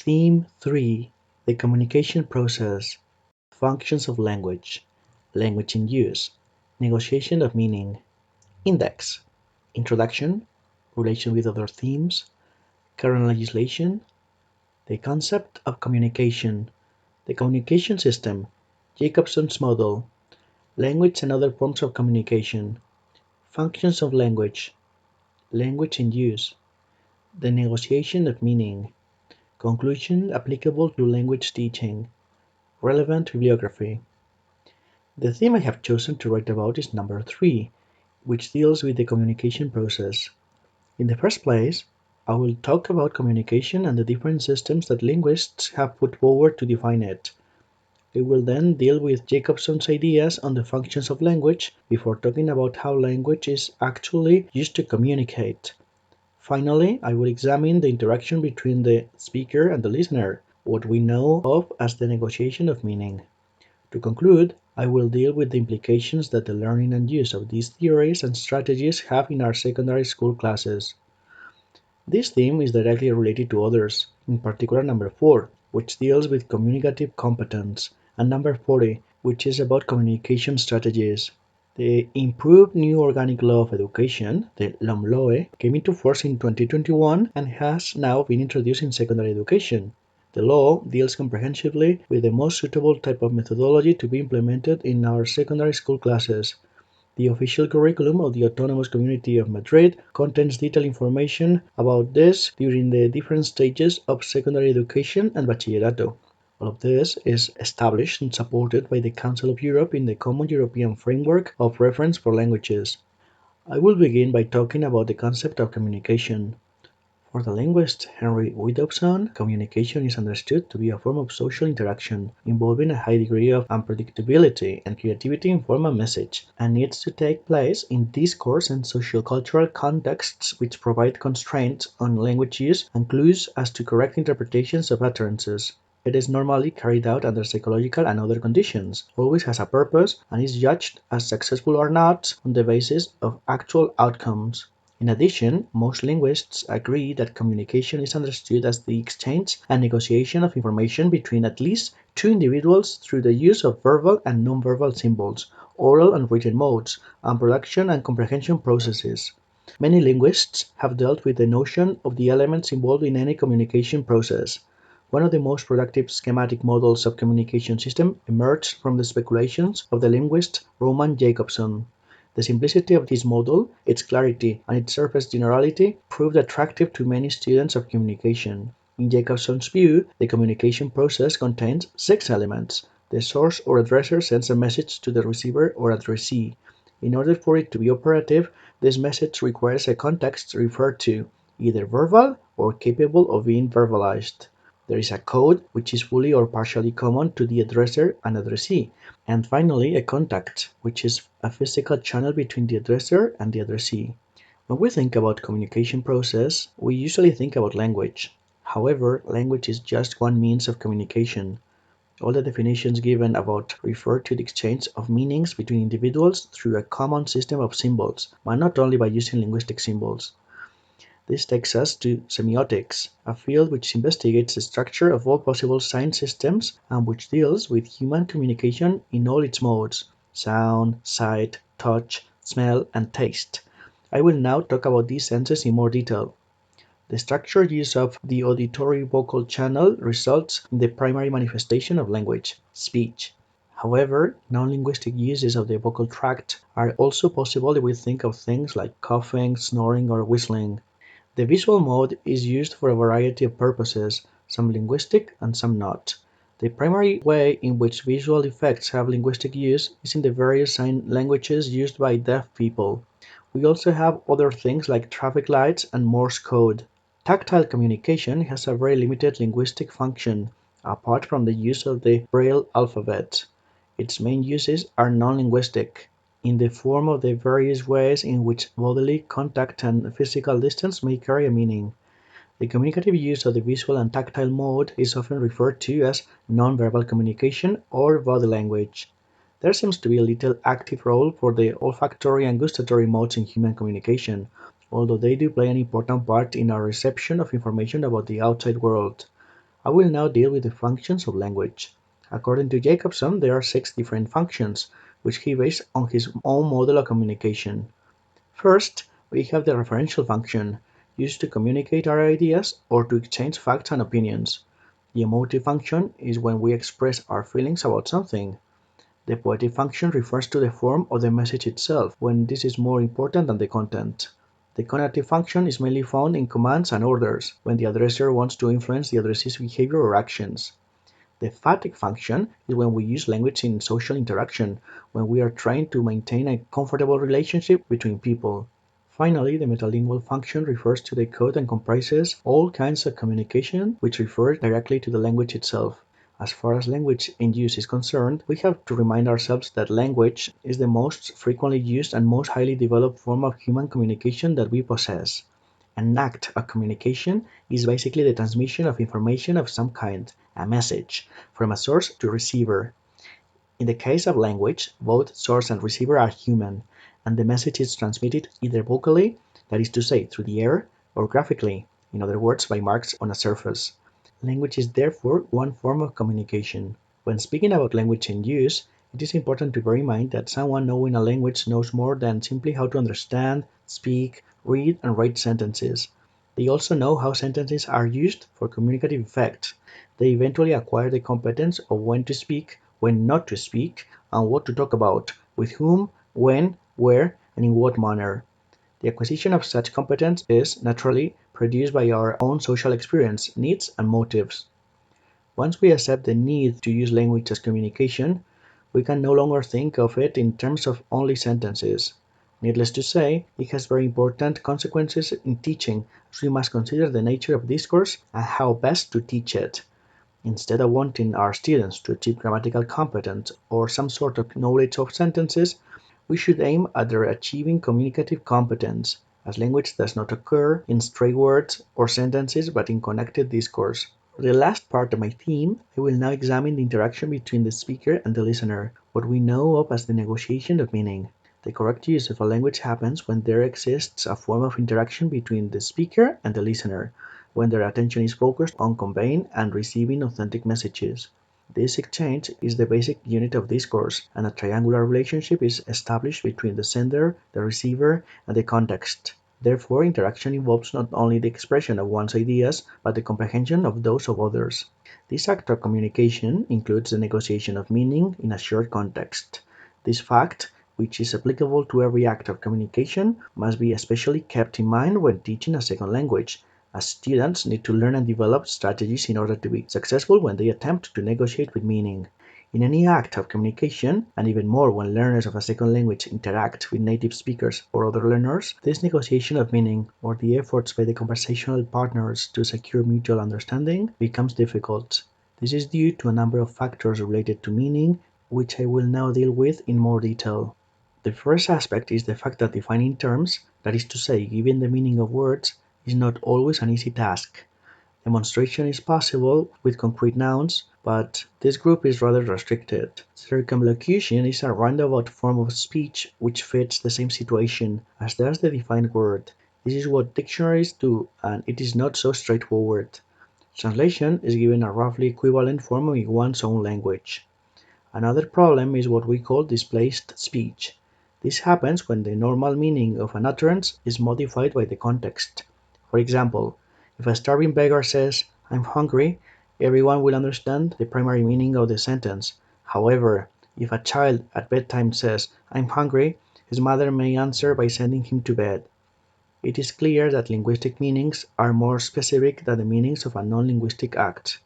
Theme 3: The communication process. Functions of language. Language in use. Negotiation of meaning. Index. Introduction. Relation with other themes. Current legislation. The concept of communication. The communication system. Jacobson's model. Language and other forms of communication. Functions of language. Language in use. The negotiation of meaning. Conclusion applicable to language teaching. Relevant bibliography. The theme I have chosen to write about is number 3, which deals with the communication process. In the first place, I will talk about communication and the different systems that linguists have put forward to define it. I will then deal with Jacobson's ideas on the functions of language before talking about how language is actually used to communicate. Finally, I will examine the interaction between the speaker and the listener, what we know of as the negotiation of meaning. To conclude, I will deal with the implications that the learning and use of these theories and strategies have in our secondary school classes. This theme is directly related to others, in particular number 4, which deals with communicative competence, and number 40, which is about communication strategies. The improved new organic law of education, the LOMLOE, came into force in 2021 and has now been introduced in secondary education. The law deals comprehensively with the most suitable type of methodology to be implemented in our secondary school classes. The official curriculum of the Autonomous Community of Madrid contains detailed information about this during the different stages of secondary education and bachillerato. All of this is established and supported by the Council of Europe in the Common European Framework of Reference for Languages. I will begin by talking about the concept of communication. For the linguist Henry Widdowson, communication is understood to be a form of social interaction involving a high degree of unpredictability and creativity in form and message, and needs to take place in discourse and sociocultural contexts which provide constraints on language use and clues as to correct interpretations of utterances. It is normally carried out under psychological and other conditions, always has a purpose, and is judged as successful or not on the basis of actual outcomes. In addition, most linguists agree that communication is understood as the exchange and negotiation of information between at least two individuals through the use of verbal and nonverbal symbols, oral and written modes, and production and comprehension processes. Many linguists have dealt with the notion of the elements involved in any communication process. One of the most productive schematic models of communication system emerged from the speculations of the linguist Roman Jakobson. The simplicity of his model, its clarity, and its surface generality proved attractive to many students of communication. In Jacobson's view, the communication process contains 6 elements. The source or addresser sends a message to the receiver or addressee. In order for it to be operative, this message requires a context referred to, either verbal or capable of being verbalized. There is a code which is fully or partially common to the addresser and addressee, and finally a contact, which is a physical channel between the addresser and the addressee. When we think about communication process, we usually think about language. However, language is just one means of communication. All the definitions given above refer to the exchange of meanings between individuals through a common system of symbols, but not only by using linguistic symbols. This takes us to semiotics, a field which investigates the structure of all possible sign systems and which deals with human communication in all its modes: sound, sight, touch, smell, and taste. I will now talk about these senses in more detail. The structured use of the auditory vocal channel results in the primary manifestation of language, speech. However, non-linguistic uses of the vocal tract are also possible if we think of things like coughing, snoring, or whistling. The visual mode is used for a variety of purposes, some linguistic and some not. The primary way in which visual effects have linguistic use is in the various sign languages used by deaf people. We also have other things like traffic lights and Morse code. Tactile communication has a very limited linguistic function, apart from the use of the Braille alphabet. Its main uses are non-linguistic, in the form of the various ways in which bodily contact and physical distance may carry a meaning. The communicative use of the visual and tactile mode is often referred to as non-verbal communication or body language. There seems to be a little active role for the olfactory and gustatory modes in human communication, although they do play an important part in our reception of information about the outside world. I will now deal with the functions of language. According to Jacobson, there are 6 different functions, which he based on his own model of communication. First, we have the referential function, used to communicate our ideas or to exchange facts and opinions. The emotive function is when we express our feelings about something. The poetic function refers to the form of the message itself, when this is more important than the content. The conative function is mainly found in commands and orders, when the addressor wants to influence the addressee's behavior or actions. The phatic function is when we use language in social interaction, when we are trying to maintain a comfortable relationship between people. Finally, the metalingual function refers to the code and comprises all kinds of communication which refer directly to the language itself. As far as language in use is concerned, we have to remind ourselves that language is the most frequently used and most highly developed form of human communication that we possess. An act of communication is basically the transmission of information of some kind, a message, from a source to receiver. In the case of language, both source and receiver are human, and the message is transmitted either vocally, that is to say, through the air, or graphically, in other words, by marks on a surface. Language is therefore one form of communication. When speaking about language in use, it is important to bear in mind that someone knowing a language knows more than simply how to understand, speak, read, and write sentences. They also know how sentences are used for communicative effect. They eventually acquire the competence of when to speak, when not to speak, and what to talk about, with whom, when, where, and in what manner. The acquisition of such competence is, naturally, produced by our own social experience, needs, and motives. Once we accept the need to use language as communication, we can no longer think of it in terms of only sentences. Needless to say, it has very important consequences in teaching, as we must consider the nature of discourse and how best to teach it. Instead of wanting our students to achieve grammatical competence or some sort of knowledge of sentences, we should aim at their achieving communicative competence, as language does not occur in stray words or sentences but in connected discourse. For the last part of my theme, I will now examine the interaction between the speaker and the listener, what we know of as the negotiation of meaning. The correct use of a language happens when there exists a form of interaction between the speaker and the listener, when their attention is focused on conveying and receiving authentic messages. This exchange is the basic unit of discourse, and a triangular relationship is established between the sender, the receiver, and the context. Therefore, interaction involves not only the expression of one's ideas, but the comprehension of those of others. This act of communication includes the negotiation of meaning in a shared context. This fact, which is applicable to every act of communication, must be especially kept in mind when teaching a second language, as students need to learn and develop strategies in order to be successful when they attempt to negotiate with meaning. In any act of communication, and even more when learners of a second language interact with native speakers or other learners, this negotiation of meaning, or the efforts by the conversational partners to secure mutual understanding, becomes difficult. This is due to a number of factors related to meaning, which I will now deal with in more detail. The first aspect is the fact that defining terms, that is to say, giving the meaning of words, is not always an easy task. Demonstration is possible with concrete nouns, but this group is rather restricted. Circumlocution is a roundabout form of speech which fits the same situation as does the defined word. This is what dictionaries do, and it is not so straightforward. Translation is given a roughly equivalent form in one's own language. Another problem is what we call displaced speech. This happens when the normal meaning of an utterance is modified by the context. For example, if a starving beggar says, "I'm hungry," everyone will understand the primary meaning of the sentence. However, if a child at bedtime says, "I'm hungry," his mother may answer by sending him to bed. It is clear that linguistic meanings are more specific than the meanings of a non-linguistic act.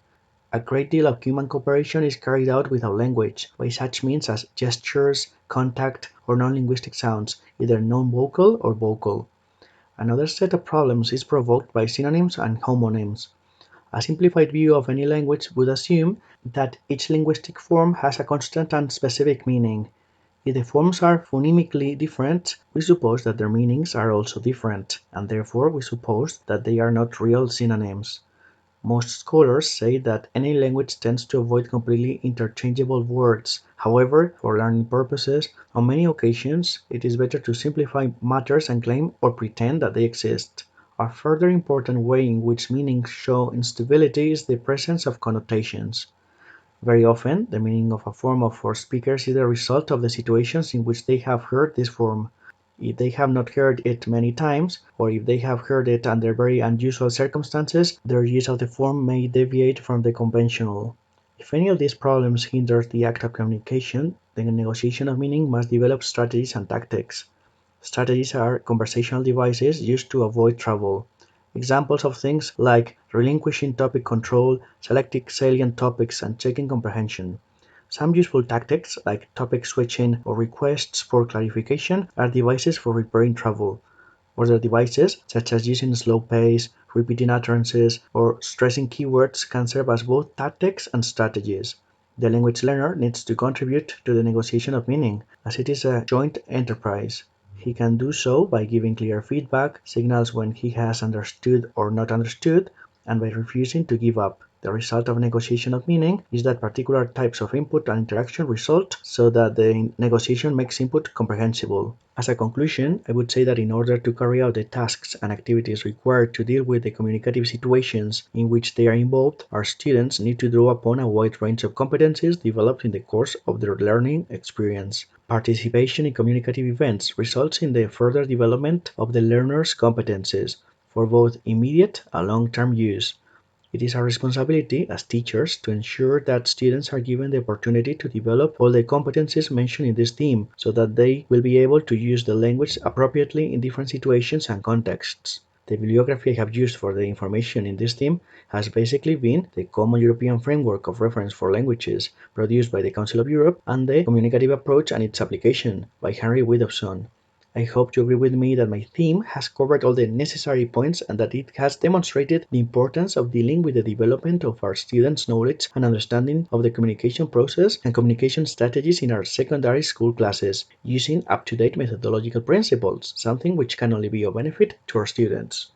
A great deal of human cooperation is carried out without language, by such means as gestures, contact, or non-linguistic sounds, either non-vocal or vocal. Another set of problems is provoked by synonyms and homonyms. A simplified view of any language would assume that each linguistic form has a constant and specific meaning. If the forms are phonemically different, we suppose that their meanings are also different, and therefore we suppose that they are not real synonyms. Most scholars say that any language tends to avoid completely interchangeable words. However, for learning purposes, on many occasions it is better to simplify matters and claim or pretend that they exist. A further important way in which meanings show instability is the presence of connotations. Very often, the meaning of a form for speakers is the result of the situations in which they have heard this form. If they have not heard it many times, or if they have heard it under very unusual circumstances, their use of the form may deviate from the conventional. If any of these problems hinders the act of communication, the negotiation of meaning must develop strategies and tactics. Strategies are conversational devices used to avoid trouble. Examples of things like relinquishing topic control, selecting salient topics, and checking comprehension. Some useful tactics, like topic switching or requests for clarification, are devices for repairing trouble. Other devices, such as using slow pace, repeating utterances, or stressing keywords, can serve as both tactics and strategies. The language learner needs to contribute to the negotiation of meaning, as it is a joint enterprise. He can do so by giving clear feedback, signals when he has understood or not understood, and by refusing to give up. The result of negotiation of meaning is that particular types of input and interaction result so that the negotiation makes input comprehensible. As a conclusion, I would say that in order to carry out the tasks and activities required to deal with the communicative situations in which they are involved, our students need to draw upon a wide range of competencies developed in the course of their learning experience. Participation in communicative events results in the further development of the learner's competencies for both immediate and long-term use. It is our responsibility as teachers to ensure that students are given the opportunity to develop all the competencies mentioned in this theme, so that they will be able to use the language appropriately in different situations and contexts. The bibliography I have used for the information in this theme has basically been the Common European Framework of Reference for Languages, produced by the Council of Europe, and the Communicative Approach and its Application by Henry Widowson. I hope you agree with me that my theme has covered all the necessary points and that it has demonstrated the importance of dealing with the development of our students' knowledge and understanding of the communication process and communication strategies in our secondary school classes, using up-to-date methodological principles, something which can only be of benefit to our students.